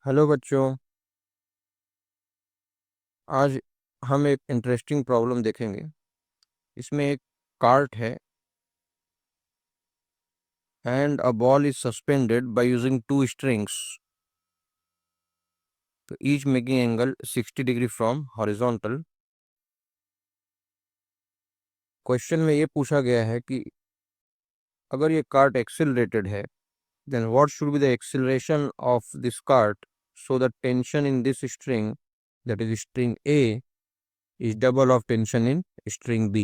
Hello बच्चों। आज हम एक इंटरेस्टिंग प्रॉब्लम देखेंगे। इसमें एक कार्ट है and a ball is suspended by using two strings, तो each making angle 60 degree from horizontal. Question में ये पूछा गया है कि अगर ये कार्ट एक्सिलरेटेड है, then what should be the acceleration of this cart so the tension in this string, that is string A, is double of tension in string B.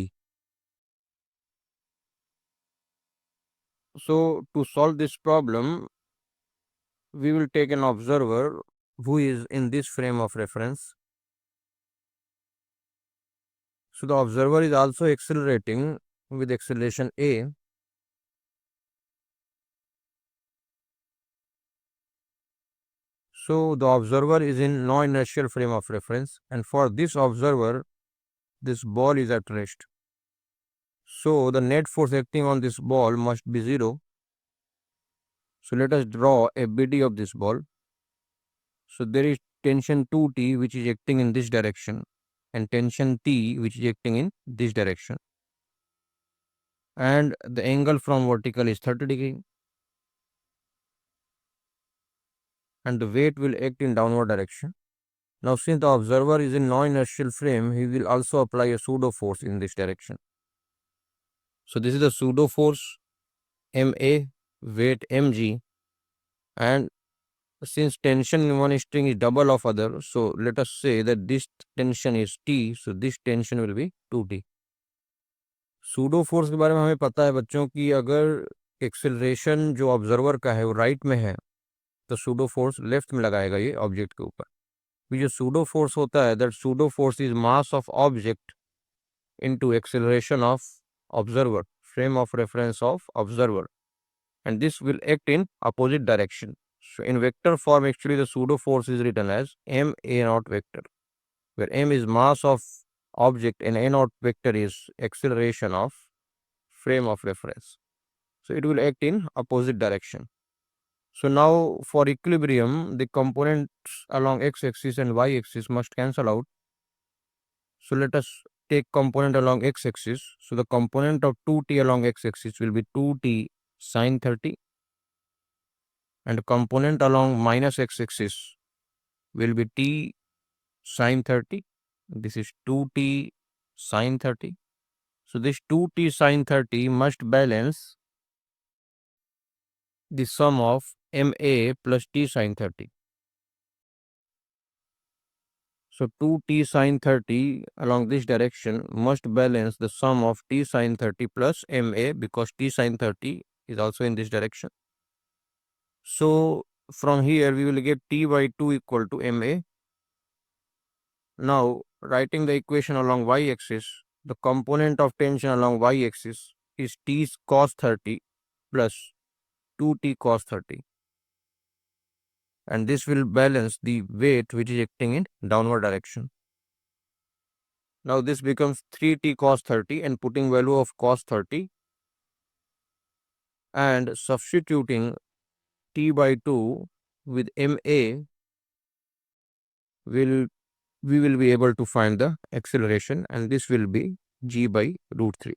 So to solve this problem, we will take an observer who is in this frame of reference. So the observer is also accelerating with acceleration A. So the observer is in non-inertial frame of reference, and for this observer, this ball is at rest. So the net force acting on this ball must be 0. So let us draw a BD of this ball. So there is tension 2T which is acting in this direction, and tension T which is acting in this direction. And the angle from vertical is 30 degree. And the weight will act in downward direction. Now, since the observer is in non-inertial frame, he will also apply a pseudo force in this direction. So this is the pseudo force Ma, weight mg, and since tension in one string is double of other, so let us say that this tension is T, so this tension will be 2T. Pseudo force के बारे में हमें पता है बच्चों कि अगर acceleration जो ऑब्जर्वर का है वो राइट में है, तो सूडो फोर्स लेफ्ट में लगाएगा ये ऑब्जेक्ट के ऊपर। जो सूडो फोर्स होता है, that pseudo force is mass of object into acceleration of observer, frame of reference of observer, and this will act in opposite direction. So in vector form, actually the pseudo force is written as m a naught vector, where m is mass of object and a naught vector is acceleration of frame of reference. So it will act in opposite direction. So now for equilibrium, the components along x-axis and y-axis must cancel out. So let us take component along x-axis. So the component of 2t along x-axis will be 2t sine 30, and component along minus x-axis will be t sine 30. This is 2t sine 30. So this 2t sine 30 must balance the sum of ma plus t sine 30. So 2t sine 30 along this direction must balance the sum of t sine 30 plus ma, because t sine 30 is also in this direction. So from here we will get t by 2 equal to ma. Now writing the equation along y-axis, the component of tension along y-axis is t cos 30 plus 2t cos 30. And this will balance the weight which is acting in downward direction. Now this becomes 3t cos 30, and putting value of cos 30 and substituting t by 2 with ma, we will be able to find the acceleration, and this will be g by root 3.